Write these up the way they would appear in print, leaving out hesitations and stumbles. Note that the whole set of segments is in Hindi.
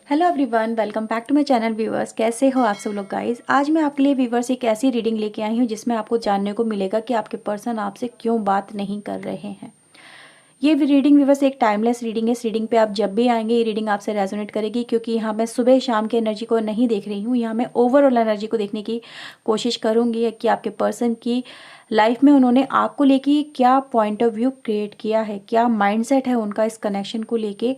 Hello everyone, welcome back to my channel viewers. कैसे हो आप सब लोग गाइस। आज मैं आपके लिए व्यूअर्स एक ऐसी रीडिंग लेके आई हूँ जिसमें आपको जानने को मिलेगा कि आपके पर्सन आपसे क्यों बात नहीं कर रहे हैं। ये रीडिंग व्यूअर्स एक टाइमलेस रीडिंग है। इस रीडिंग पे आप जब भी आएंगे ये रीडिंग आपसे रेजोनेट करेगी, क्योंकि यहाँ मैं सुबह शाम की एनर्जी को नहीं देख रही हूँ। यहाँ मैं ओवरऑल एनर्जी को देखने की कोशिश करूँगी कि आपके पर्सन की लाइफ में उन्होंने आपको लेके क्या पॉइंट ऑफ व्यू क्रिएट किया है, क्या माइंडसेट है उनका इस कनेक्शन को लेके,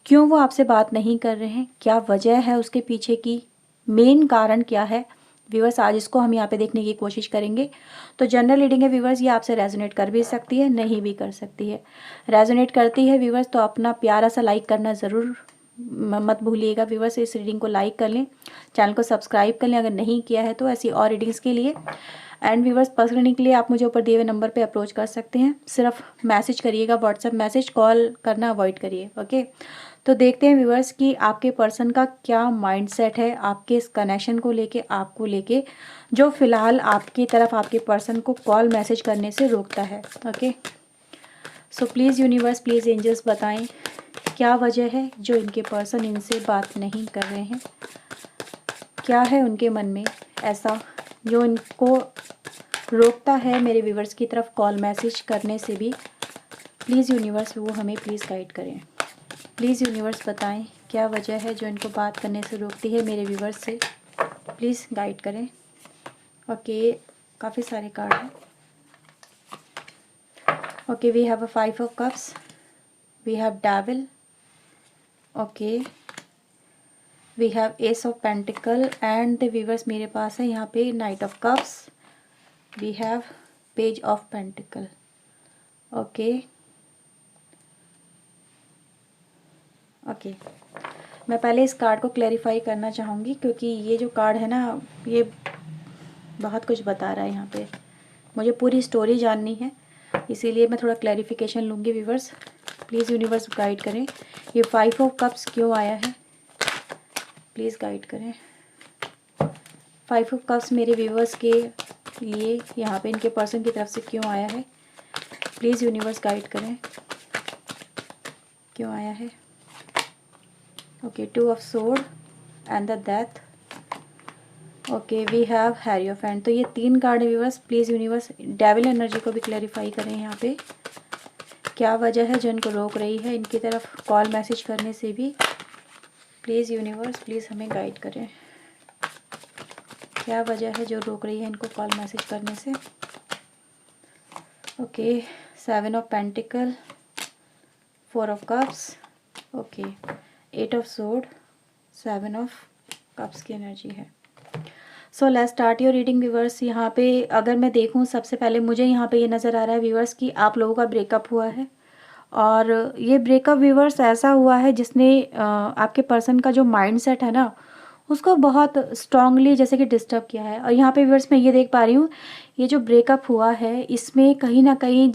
क्यों वो आपसे बात नहीं कर रहे हैं, क्या वजह है उसके पीछे की, मेन कारण क्या है। व्यूअर्स आज इसको हम यहाँ पे देखने की कोशिश करेंगे। तो जनरल रीडिंग है व्यूअर्स, ये आपसे रेजोनेट कर भी सकती है, नहीं भी कर सकती है। रेजोनेट करती है व्यूअर्स तो अपना प्यारा सा लाइक करना ज़रूर मत भूलिएगा व्यूअर्स। इस रीडिंग को लाइक कर लें, चैनल को सब्सक्राइब कर लें अगर नहीं किया है तो, ऐसी और रीडिंग्स के लिए। एंड व्यूअर्स पर्सनल रीडिंग के लिए आप मुझे ऊपर दिए हुए नंबर पे अप्रोच कर सकते हैं। सिर्फ मैसेज करिएगा, व्हाट्सएप मैसेज, कॉल करना अवॉइड करिए। ओके, तो देखते हैं व्यूअर्स कि आपके पर्सन का क्या माइंडसेट है आपके इस कनेक्शन को लेके, आपको लेके, जो फिलहाल आपकी तरफ आपके पर्सन को कॉल मैसेज करने से रोकता है। Okay, so please universe, please angels बताएं क्या वजह है जो इनके पर्सन इनसे बात नहीं कर रहे हैं। क्या है उनके मन में ऐसा जो इनको रोकता है मेरे व्यूअर्स की तरफ कॉल मैसेज करने से भी। प्लीज़ यूनिवर्स वो हमें प्लीज़ गाइड करें। प्लीज़ यूनिवर्स बताएं क्या वजह है जो इनको बात करने से रोकती है मेरे व्यूवर्स से। प्लीज़ गाइड करें। ओके, काफ़ी सारे कार्ड हैं। Okay, we have a 5 of cups, we have devil, okay, we have ace of pentacles and the viewers मेरे पास है यहाँ पे knight of cups, we have page of pentacles. Okay okay, मैं पहले इस कार्ड को क्लैरिफाई करना चाहूँगी क्योंकि ये जो कार्ड है ना ये बहुत कुछ बता रहा है। यहाँ पे मुझे पूरी स्टोरी जाननी है, इसीलिए मैं थोड़ा क्लैरिफिकेशन लूँगी व्यूवर्स। प्लीज़ यूनिवर्स गाइड करें, ये 5 ऑफ कप्स क्यों आया है, प्लीज़ गाइड करें। 5 ऑफ कप्स मेरे व्यूवर्स के लिए यहाँ पे इनके पर्सन की तरफ से क्यों आया है, प्लीज़ यूनिवर्स गाइड करें क्यों आया है। Okay, 2 of sword and the death. Okay, we have hierophant. तो ये 3 कार्ड है viewers. Please universe devil energy को भी क्लैरिफाई करें यहाँ पे क्या वजह है जो इनको रोक रही है इनकी तरफ कॉल मैसेज करने से भी। प्लीज़ यूनिवर्स प्लीज़ हमें गाइड करें क्या वजह है जो रोक रही है इनको कॉल मैसेज करने से। Okay, 7 of pentacle, 4 of cups, okay, 8 of sword, 7 of cups की एनर्जी है। So let's start your reading viewers. यहाँ पे अगर मैं देखूँ सबसे पहले मुझे यहाँ पे ये नज़र आ रहा है व्यूवर्स कि आप लोगों का ब्रेकअप हुआ है, और ये ब्रेकअप व्यूवर्स ऐसा हुआ है जिसने आपके पर्सन का जो माइंडसेट है ना उसको बहुत स्ट्रांगली जैसे कि डिस्टर्ब किया है। और यहाँ पे व्यूवर्स मैं ये देख पा रही हूँ ये जो ब्रेकअप हुआ है इसमें कहीं ना कहीं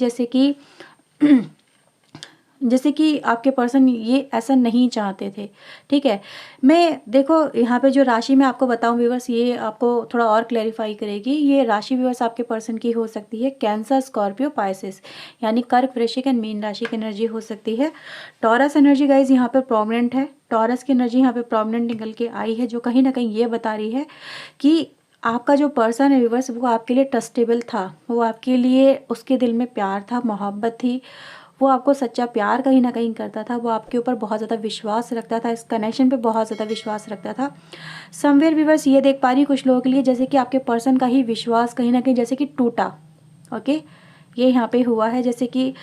जैसे कि आपके पर्सन ये ऐसा नहीं चाहते थे। ठीक है, मैं देखो यहाँ पे जो राशि मैं आपको बताऊँ व्यूवर्स ये आपको थोड़ा और क्लैरिफाई करेगी। ये राशि व्यूवर्स आपके पर्सन की हो सकती है कैंसर, स्कॉर्पियो, पाइसेस, यानी कर्क, वृश्चिक एंड मीन राशि की एनर्जी हो सकती है। टॉरस एनर्जी गाइज यहाँ पर प्रोमिनेंट है। टॉरस की एनर्जी यहाँ पे प्रोमिनेंट निकल के आई है जो कहीं ना कहीं ये बता रही है कि आपका जो पर्सन है व्यूवर्स वो आपके लिए ट्रस्टेबल था, वो आपके लिए, उसके दिल में प्यार था, मोहब्बत थी, वो आपको सच्चा प्यार कहीं ना कहीं करता था, वो आपके ऊपर बहुत ज़्यादा विश्वास रखता था, इस कनेक्शन पे बहुत ज़्यादा विश्वास रखता था। समवेयर व्यूअर्स ये देख पा रही हूँ कुछ लोगों के लिए जैसे कि आपके पर्सन का ही विश्वास कहीं ना कहीं जैसे कि टूटा। ओके, ये यहाँ पे हुआ है जैसे कि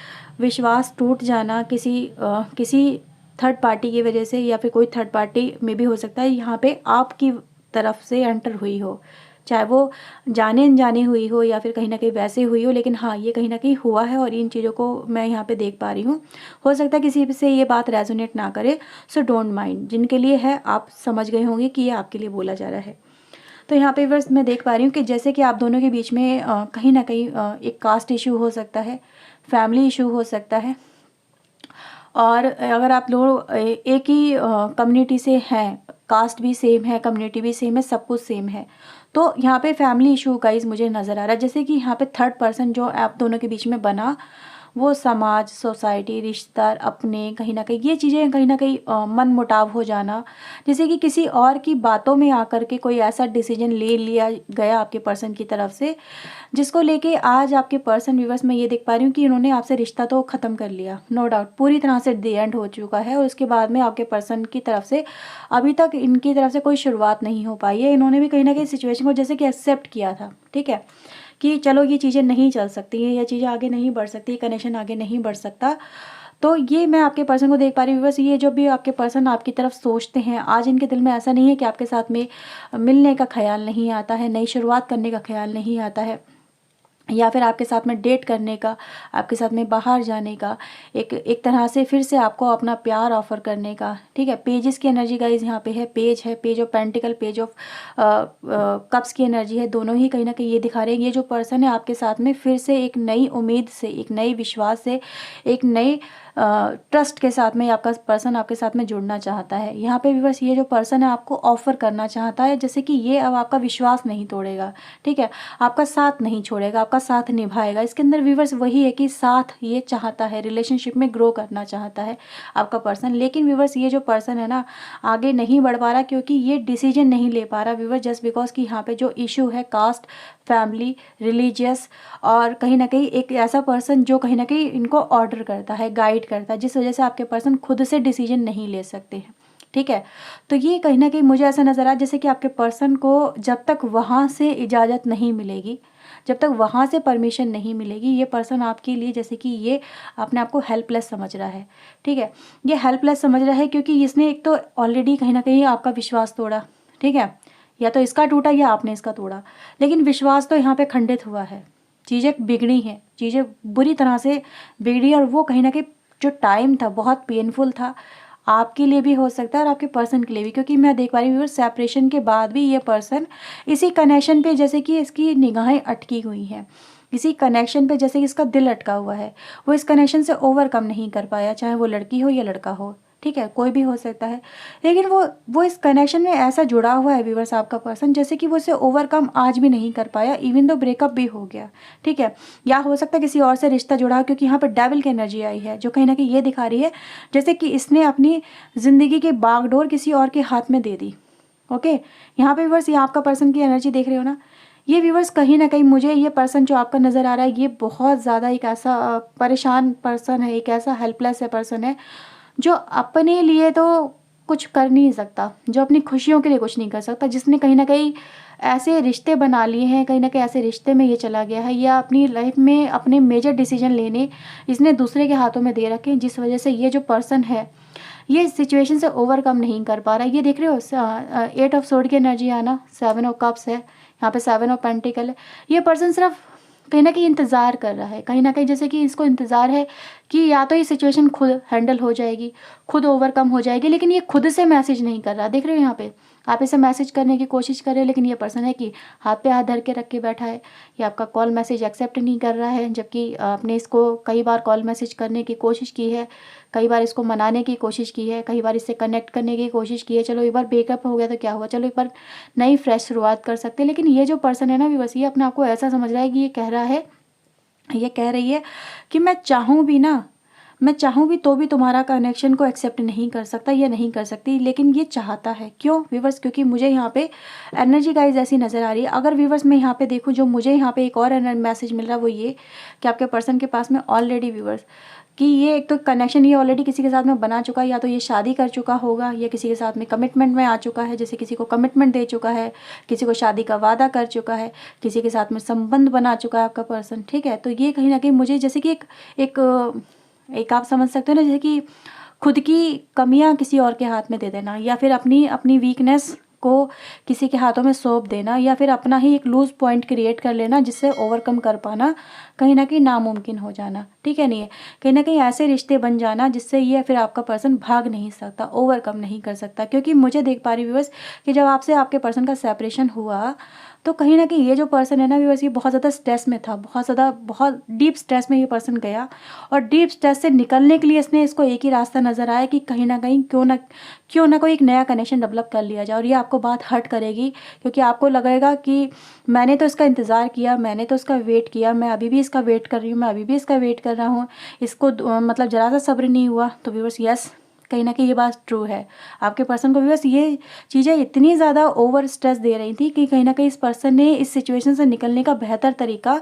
विश्वास टूट जाना किसी थर्ड पार्टी की वजह से, या फिर कोई थर्ड पार्टी में भी हो सकता है यहाँ पे आपकी तरफ से एंटर हुई हो, चाहे वो जाने अनजाने हुई हो या फिर कहीं ना कहीं वैसे हुई हो, लेकिन हाँ ये कहीं ना कहीं हुआ है और इन चीज़ों को मैं यहाँ पे देख पा रही हूँ। हो सकता है किसी से ये बात रेजोनेट ना करे, सो डोंट माइंड, जिनके लिए है आप समझ गए होंगे कि ये आपके लिए बोला जा रहा है। तो यहाँ पे बस मैं देख पा रही हूँ कि जैसे कि आप दोनों के बीच में कहीं ना कहीं एक कास्ट इशू हो सकता है, फैमिली इशू हो सकता है, और अगर आप लोग एक ही कम्युनिटी से हैं, कास्ट भी सेम है, कम्युनिटी भी सेम है, सब कुछ सेम है, तो यहाँ पे फैमिली इशू गाइज मुझे नज़र आ रहा है। जैसे कि यहाँ पे थर्ड पर्सन जो आप दोनों के बीच में बना वो समाज, सोसाइटी, रिश्तेदार, अपने कहीं न कहीं ये चीज़ें कहीं न कहीं मन मुटाव हो जाना, जैसे कि किसी और की बातों में आकर के कोई ऐसा डिसीजन ले लिया गया आपके पर्सन की तरफ से, जिसको लेके आज आपके पर्सन व्यूअर्स मैं ये देख पा रही हूँ कि इन्होंने आपसे रिश्ता तो ख़त्म कर लिया, नो डाउट पूरी तरह से दी एंड हो चुका है। और उसके बाद में आपके पर्सन की तरफ से अभी तक इनकी तरफ से कोई शुरुआत नहीं हो पाई है। इन्होंने भी कहीं न कहीं सिचुएशन को जैसे कि एक्सेप्ट किया था, ठीक है, कि चलो ये चीज़ें नहीं चल सकती हैं, ये चीज़ें आगे नहीं बढ़ सकती, कनेक्शन आगे नहीं बढ़ सकता। तो ये मैं आपके पर्सन को देख पा रही हूँ। बस ये जो भी आपके पर्सन आपकी तरफ सोचते हैं, आज इनके दिल में ऐसा नहीं है कि आपके साथ में मिलने का ख्याल नहीं आता है, नई शुरुआत करने का ख्याल नहीं आता है, या फिर आपके साथ में डेट करने का, आपके साथ में बाहर जाने का, एक तरह से फिर से आपको अपना प्यार ऑफ़र करने का, ठीक है। पेजेस की एनर्जी गाइज़ यहाँ पे है, page of pentacle, page of cups की एनर्जी है, दोनों ही कहीं ना कहीं ये दिखा रहे हैं ये जो पर्सन है आपके साथ में फिर से एक नई उम्मीद से, एक नई विश्वास से, एक नई ट्रस्ट के साथ में आपका पर्सन आपके साथ में जुड़ना चाहता है। यहाँ पे भी बस ये जो पर्सन है आपको ऑफ़र करना चाहता है, जैसे कि ये अब आपका विश्वास नहीं तोड़ेगा, ठीक है, आपका साथ नहीं छोड़ेगा, आपका साथ निभाएगा। इसके अंदर व्यूवर्स वही है कि साथ ये चाहता है, रिलेशनशिप में ग्रो करना चाहता है आपका पर्सन। लेकिन व्यूवर्स ये जो पर्सन है ना आगे नहीं बढ़ पा रहा, क्योंकि ये डिसीजन नहीं ले पा रहा व्यूवर्स, जस्ट बिकॉज कि यहाँ पे जो इशू है कास्ट, फैमिली, रिलीजियस, और कहीं ना कहीं एक ऐसा पर्सन जो कहीं ना कहीं इनको ऑर्डर करता है, गाइड करता है, जिस वजह से आपके पर्सन खुद से डिसीजन नहीं ले सकते हैं, ठीक है। तो ये कहीं ना कहीं मुझे ऐसा नज़र आ जैसे कि आपके पर्सन को जब तक वहाँ से इजाज़त नहीं मिलेगी, जब तक वहाँ से परमिशन नहीं मिलेगी, ये पर्सन आपके लिए जैसे कि ये अपने आप को हेल्पलेस समझ रहा है, ठीक है। ये हेल्पलेस समझ रहा है क्योंकि इसने एक तो ऑलरेडी कहीं ना कहीं आपका विश्वास तोड़ा, ठीक है, या तो इसका टूटा या आपने इसका तोड़ा, लेकिन विश्वास तो यहाँ पे खंडित हुआ है, चीज़ें बिगड़ी हैं, चीज़ें बुरी तरह से बिगड़ी। और वो कहीं ना कहीं जो टाइम था बहुत पेनफुल था, आपके लिए भी हो सकता है और आपके पर्सन के लिए भी, क्योंकि मैं देख पा रही हूँ सेपरेशन के बाद भी ये पर्सन इसी कनेक्शन पे जैसे कि इसकी निगाहें अटकी हुई हैं, इसी कनेक्शन पे जैसे कि इसका दिल अटका हुआ है, वो इस कनेक्शन से ओवरकम नहीं कर पाया, चाहे वो लड़की हो या लड़का हो, ठीक है, कोई भी हो सकता है। लेकिन वो इस कनेक्शन में ऐसा जुड़ा हुआ है व्यूअर्स आपका पर्सन, जैसे कि वो इसे ओवरकम आज भी नहीं कर पाया, इवन दो ब्रेकअप भी हो गया, ठीक है, या हो सकता है किसी और से रिश्ता जुड़ा हो, क्योंकि यहाँ पर डेविल की एनर्जी आई है जो कहीं ना कहीं ये दिखा रही है जैसे कि इसने अपनी ज़िंदगी की बागडोर किसी और के हाथ में दे दी। ओके, यहाँ पे व्यूअर्स ये आपका पर्सन की एनर्जी देख रहे हो ना, ये व्यूअर्स कहीं ना कहीं मुझे ये पर्सन जो आपका नज़र आ रहा है ये बहुत ज़्यादा एक ऐसा परेशान पर्सन है, एक ऐसा हेल्पलेस है पर्सन है जो अपने लिए तो कुछ कर नहीं सकता, जो अपनी खुशियों के लिए कुछ नहीं कर सकता, जिसने कहीं ना कहीं ऐसे रिश्ते बना लिए हैं, कहीं ना कहीं ऐसे रिश्ते में ये चला गया है, या अपनी लाइफ में अपने मेजर डिसीजन लेने इसने दूसरे के हाथों में दे रखे हैं, जिस वजह से ये जो पर्सन है ये सिचुएशन से ओवरकम नहीं कर पा रहा है। ये देख रहे हो 8 ऑफ सोर्ड की एनर्जी आना, 7 ऑफ कप्स है, यहाँ पे 7 ऑफ पेंटिकल है। ये पर्सन सिर्फ कहीं ना कहीं इंतज़ार कर रहा है, कहीं ना कहीं जैसे कि इसको इंतज़ार है कि या तो ये सिचुएशन खुद हैंडल हो जाएगी, खुद ओवरकम हो जाएगी, लेकिन ये खुद से मैसेज नहीं कर रहा। देख रहे हो यहाँ पे आप इसे मैसेज करने की कोशिश कर रहे हो, लेकिन ये पर्सन है कि हाथ पे हाथ धर के रख के बैठा है, ये आपका कॉल मैसेज एक्सेप्ट नहीं कर रहा है, जबकि आपने इसको कई बार कॉल मैसेज करने की कोशिश की है, कई बार इसको मनाने की कोशिश की है, कई बार इससे कनेक्ट करने की कोशिश की है। चलो एक बार ब्रेकअप हो गया तो क्या हुआ, चलो एक बार नई फ्रेश शुरुआत कर सकते हैं। लेकिन ये जो पर्सन है ना बस ये अपने आप को ऐसा समझ रहा है कि ये कह रहा है, ये कह रही है कि मैं चाहूँ भी ना, मैं चाहूँ भी तो भी तुम्हारा कनेक्शन को एक्सेप्ट नहीं कर सकता या नहीं कर सकती, लेकिन ये चाहता है। क्यों व्यूवर्स, क्योंकि मुझे यहाँ पे एनर्जी गाइज ऐसी नज़र आ रही है। अगर व्यूवर्स मैं यहाँ पे देखूँ, जो मुझे यहाँ पे एक और मैसेज मिल रहा है वो ये कि आपके पर्सन के पास में ऑलरेडी व्यूवर्स कि ये एक तो कनेक्शन ये ऑलरेडी किसी के साथ में बना चुका है, या तो ये शादी कर चुका होगा, या किसी के साथ में कमिटमेंट में आ चुका है, जैसे किसी को कमिटमेंट दे चुका है, किसी को शादी का वादा कर चुका है, किसी के साथ में संबंध बना चुका है आपका पर्सन, ठीक है। तो ये कहीं ना कहीं मुझे जैसे कि एक आप समझ सकते हो ना, जैसे कि खुद की कमियां किसी और के हाथ में दे देना, या फिर अपनी वीकनेस को किसी के हाथों में सौंप देना, या फिर अपना ही एक लूज पॉइंट क्रिएट कर लेना जिससे ओवरकम कर पाना कहीं ना कहीं नामुमकिन हो जाना, ठीक है। नहीं है कहीं ना कहीं ऐसे रिश्ते बन जाना जिससे ये फिर आपका पर्सन भाग नहीं सकता, ओवरकम नहीं कर सकता। क्योंकि मुझे देख पा रही व्यूअर्स कि जब आपसे आपके पर्सन का सेपरेशन हुआ तो कहीं ना कहीं ये जो पर्सन है ना व्यूअर्स ये बहुत ज़्यादा स्ट्रेस में था, बहुत डीप स्ट्रेस में ये पर्सन गया, और डीप स्ट्रेस से निकलने के लिए इसको एक ही रास्ता नज़र आया कि कहीं ना कहीं क्यों ना कोई एक नया कनेक्शन डेवलप कर लिया जाए। और ये आपको बात हर्ट करेगी, क्योंकि आपको लगेगा कि मैंने तो इसका इंतज़ार किया, मैंने तो इसका वेट किया, मैं अभी भी इसका वेट कर रही हूँ, मैं अभी भी इसका वेट कर रहा हूँ, इसको मतलब ज़रा सा सब्र नहीं हुआ। तो व्यूअर्स यस, कहीं ना कहीं ये बात ट्रू है। आपके पर्सन को व्यूअर्स ये चीज़ें इतनी ज़्यादा ओवर स्ट्रेस दे रही थी कि कहीं ना कहीं इस पर्सन ने इस सिचुएशन से निकलने का बेहतर तरीका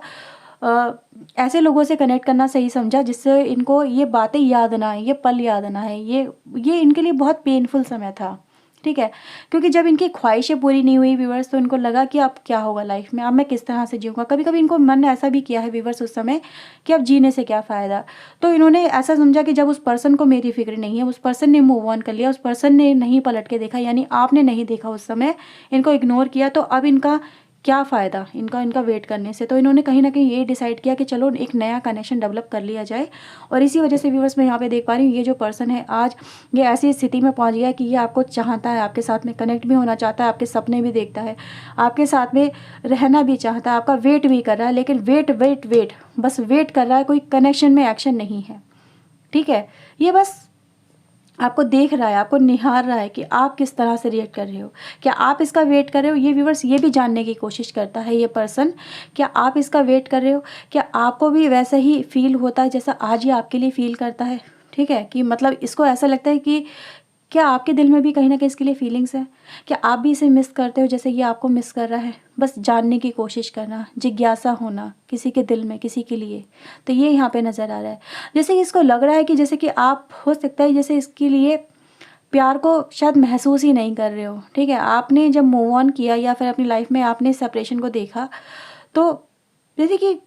ऐसे लोगों से कनेक्ट करना सही समझा जिससे इनको ये बातें याद ना आए, ये पल याद ना आए। ये इनके लिए बहुत पेनफुल समय था, ठीक है। क्योंकि जब इनकी ख्वाहिशें पूरी नहीं हुई व्यूवर्स, तो इनको लगा कि अब क्या होगा लाइफ में, अब मैं किस तरह से जीऊँगा। कभी कभी इनको मन ऐसा भी किया है व्यूवर्स उस समय कि अब जीने से क्या फ़ायदा। तो इन्होंने ऐसा समझा कि जब उस पर्सन को मेरी फिक्र नहीं है, उस पर्सन ने मूव ऑन कर लिया, उस पर्सन ने नहीं पलट के देखा, यानी आपने नहीं देखा उस समय, इनको इग्नोर किया, तो अब इनका क्या फ़ायदा इनका वेट करने से। तो इन्होंने कहीं ना कहीं ये डिसाइड किया कि चलो एक नया कनेक्शन डेवलप कर लिया जाए। और इसी वजह से व्यूवर्स मैं यहाँ पे देख पा रही हूँ, ये जो पर्सन है आज ये ऐसी स्थिति में पहुँच गया है कि ये आपको चाहता है, आपके साथ में कनेक्ट भी होना चाहता है, आपके सपने भी देखता है, आपके साथ में रहना भी चाहता है, आपका वेट भी कर रहा है। लेकिन वेट बस वेट कर रहा है, कोई कनेक्शन में एक्शन नहीं है, ठीक है। ये बस आपको देख रहा है, आपको निहार रहा है कि आप किस तरह से रिएक्ट कर रहे हो, क्या आप इसका वेट कर रहे हो। ये व्यूवर्स ये भी जानने की कोशिश करता है ये पर्सन, क्या आप इसका वेट कर रहे हो, क्या आपको भी वैसा ही फील होता है जैसा आज ये आपके लिए फील करता है, ठीक है। कि मतलब इसको ऐसा लगता है कि क्या आपके दिल में भी कहीं ना कहीं इसके लिए फीलिंग्स है, क्या आप भी इसे मिस करते हो जैसे ये आपको मिस कर रहा है। बस जानने की कोशिश करना, जिज्ञासा होना किसी के दिल में किसी के लिए, तो ये यहाँ पे नज़र आ रहा है। जैसे कि इसको लग रहा है कि जैसे कि आप हो सकता है जैसे इसके लिए प्यार को शायद महसूस ही नहीं कर रहे हो, ठीक है। आपने जब मूव ऑन किया या फिर अपनी लाइफ में आपने सेपरेशन को देखा, तो जैसे कि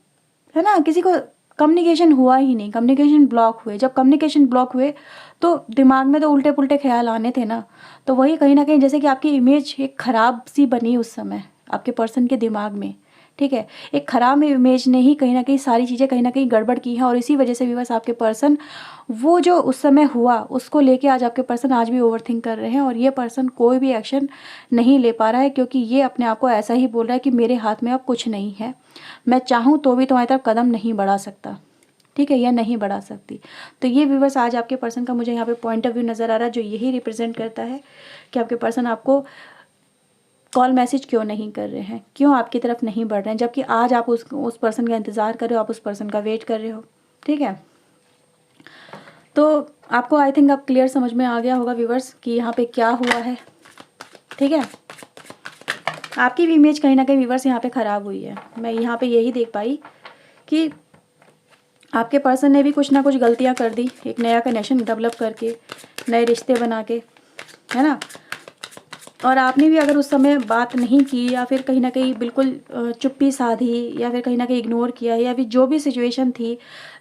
है ना, किसी को कम्युनिकेशन हुआ ही नहीं, कम्युनिकेशन ब्लॉक हुए। जब कम्युनिकेशन ब्लॉक हुए तो दिमाग में तो उल्टे पुल्टे ख्याल आने थे ना। तो वही कहीं ना कहीं जैसे कि आपकी इमेज एक ख़राब सी बनी उस समय आपके पर्सन के दिमाग में, ठीक है। एक ख़राब इमेज ने ही कहीं ना कहीं सारी चीज़ें कहीं ना कहीं गड़बड़ की हैं। और इसी वजह से भी बस आपके पर्सन वो जो उस समय हुआ उसको लेके आज आपके पर्सन आज भी ओवरथिंक कर रहे हैं। और ये पर्सन कोई भी एक्शन नहीं ले पा रहा है, क्योंकि ये अपने आप को ऐसा ही बोल रहा है कि मेरे हाथ में अब कुछ नहीं है, मैं चाहूँ तो भी तुम्हारी तरफ कदम नहीं बढ़ा सकता, ठीक है, या नहीं बढ़ा सकती। तो ये व्यूवर्स आज आपके पर्सन का मुझे यहाँ पे पॉइंट ऑफ व्यू नज़र आ रहा है, जो यही रिप्रेजेंट करता है कि आपके पर्सन आपको कॉल मैसेज क्यों नहीं कर रहे हैं, क्यों आपकी तरफ नहीं बढ़ रहे हैं, जबकि आज आप उस पर्सन का इंतज़ार कर रहे हो, आप उस पर्सन का वेट कर रहे हो, ठीक है। तो आपको आई थिंक अब क्लियर समझ में आ गया होगा व्यूवर्स कि यहाँ पे क्या हुआ है, ठीक है। आपकी भी इमेज कहीं ना कहीं व्यूवर्स यहाँ पे ख़राब हुई है। मैं यहाँ पे यही देख पाई कि आपके पर्सन ने भी कुछ ना कुछ गलतियाँ कर दी, एक नया कनेक्शन डेवलप करके, नए रिश्ते बना के, है ना। और आपने भी अगर उस समय बात नहीं की या फिर कहीं ना कहीं बिल्कुल चुप्पी साधी या फिर कहीं ना कहीं इग्नोर किया, या फिर जो भी सिचुएशन थी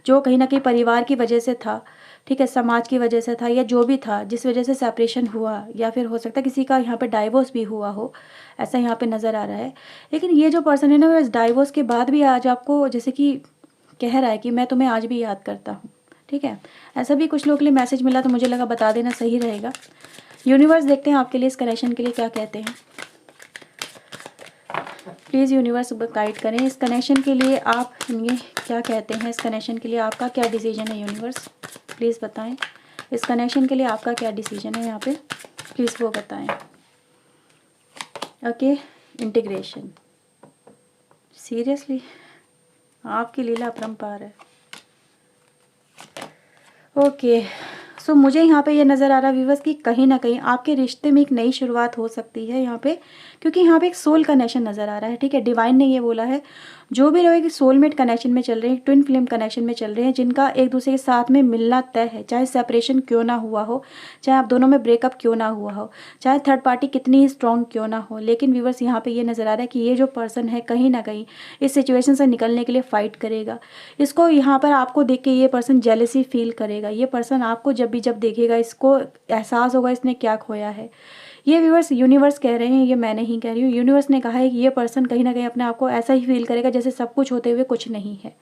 जो कहीं ना कहीं परिवार की वजह से था, ठीक है, समाज की वजह से था, या जो भी था जिस वजह से सेपरेशन हुआ, या फिर हो सकता है किसी का यहाँ पे डाइवोर्स भी हुआ हो, ऐसा यहाँ पे नज़र आ रहा है। लेकिन ये जो पर्सन है ना, वो इस डाइवोर्स के बाद भी आज आपको जैसे कि कह रहा है कि मैं तुम्हें आज भी याद करता हूँ, ठीक है। ऐसा भी कुछ लोगों के लिए मैसेज मिला, तो मुझे लगा बता देना सही रहेगा। यूनिवर्स देखते हैं आपके लिए इस कनेक्शन के लिए क्या कहते हैं। प्लीज़ यूनिवर्स गाइड करें इस कनेक्शन के लिए, आप ये क्या कहते हैं, इस कनेक्शन के लिए आपका क्या डिसीजन है। यूनिवर्स प्लीज़ बताएं इस कनेक्शन के लिए आपका क्या डिसीजन है यहाँ पे, प्लीज़ वो बताएं। ओके, इंटीग्रेशन, सीरियसली आपकी लीला अपरंपार है। ओके, सो मुझे यहाँ पे ये नज़र आ रहा है व्यूवर्स कि कहीं ना कहीं आपके रिश्ते में एक नई शुरुआत हो सकती है यहाँ पे, क्योंकि यहाँ पे एक सोल कनेक्शन नज़र आ रहा है, ठीक है। डिवाइन ने ये बोला है जो भी लोग सोलमेट कनेक्शन में चल रहे हैं, ट्विन फ्लेम कनेक्शन में चल रहे हैं, जिनका एक दूसरे के साथ में मिलना तय है, चाहे सेपरेशन क्यों ना हुआ हो, चाहे आप दोनों में ब्रेकअप क्यों ना हुआ हो, चाहे थर्ड पार्टी कितनी ही स्ट्रॉन्ग क्यों ना हो, लेकिन व्यूवर्स यहाँ पे ये नज़र आ रहा है कि ये जो पर्सन है कहीं ना कहीं इस सिचुएशन से निकलने के लिए फ़ाइट करेगा। इसको यहाँ पर आपको देख के ये पर्सन जेलसी फील करेगा। ये पर्सन आपको जब देखेगा इसको एहसास होगा इसने क्या खोया है। ये व्यूवर्स यूनिवर्स कह रहे हैं, ये मैं नहीं कह रही हूँ, यूनिवर्स ने कहा है कि ये पर्सन कहीं ना कहीं अपने आप को ऐसा ही फील करेगा जैसे सब कुछ होते हुए कुछ नहीं है।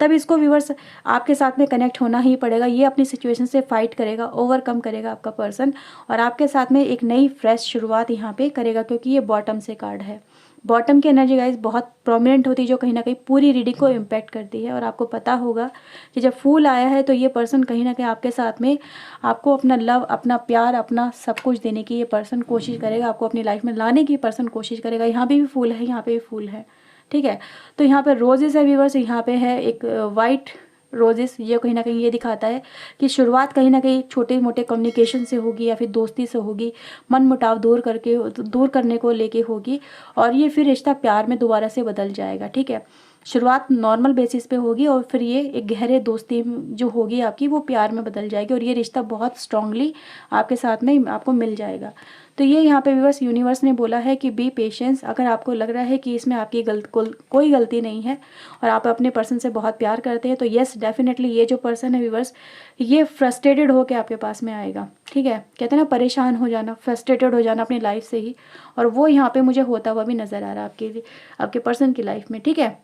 तब इसको व्यूवर्स आपके साथ में कनेक्ट होना ही पड़ेगा। ये अपनी सिचुएशन से फाइट करेगा, ओवरकम करेगा आपका पर्सन, और आपके साथ में एक नई फ्रेश शुरुआत यहाँ पे करेगा, क्योंकि ये बॉटम से कार्ड है। बॉटम की एनर्जी गाइस बहुत प्रोमिनेंट होती है, जो कहीं ना कहीं पूरी रीडिंग को इम्पैक्ट करती है। और आपको पता होगा कि जब फूल आया है तो ये पर्सन कहीं ना कहीं आपके साथ में आपको अपना लव, अपना प्यार, अपना सब कुछ देने की ये पर्सन कोशिश करेगा, आपको अपनी लाइफ में लाने की पर्सन कोशिश करेगा। यहाँ पे भी फूल है, यहाँ पे भी फूल है, ठीक है। तो यहाँ पे रोजेस है व्यूवर्स, यहाँ पे है एक वाइट रोजेस, ये कहीं ना कहीं ये दिखाता है कि शुरुआत कहीं ना कहीं छोटे मोटे कम्युनिकेशन से होगी या फिर दोस्ती से होगी, मन मुटाव दूर करने को लेके होगी, और ये फिर रिश्ता प्यार में दोबारा से बदल जाएगा। ठीक है, शुरुआत नॉर्मल बेसिस पे होगी और फिर ये एक गहरे दोस्ती जो होगी आपकी वो प्यार में बदल जाएगी, और ये रिश्ता बहुत स्ट्रांगली आपके साथ में आपको मिल जाएगा। तो ये यहाँ पे व्यूअर्स यूनिवर्स ने बोला है कि बी पेशेंस। अगर आपको लग रहा है कि इसमें आपकी कोई गलती नहीं है और आप अपने पर्सन से बहुत प्यार करते हैं, तो येस डेफिनेटली ये जो पर्सन है व्यूअर्स, ये फ्रस्ट्रेटेड होकर आपके पास में आएगा। ठीक है, कहते हैं ना परेशान हो जाना, फ्रस्ट्रेटेड हो जाना अपनी लाइफ से ही, और वो यहाँ पे मुझे होता हुआ भी नज़र आ रहा है आपके पर्सन की लाइफ में। ठीक है,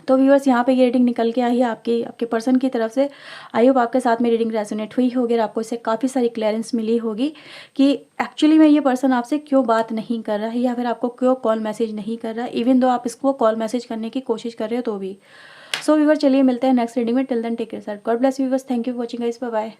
तो व्यूअर्स यहाँ पे ये रीडिंग निकल के आई है आपके पर्सन की तरफ से। आई होप आपके साथ में रीडिंग रेजोनेट हुई होगी और आपको इससे काफ़ी सारी क्लियरेंस मिली होगी कि एक्चुअली में ये पर्सन आपसे क्यों बात नहीं कर रहा है या फिर आपको क्यों कॉल मैसेज नहीं कर रहा है, इवन दो आप इसको कॉल मैसेज करने की कोशिश कर रहे हो तो भी। सो व्यूअर्स चलिए मिलते हैं नेक्स्ट रीडिंग में। Till then take care sir, God bless viewers, thank you for watching guys, bye bye.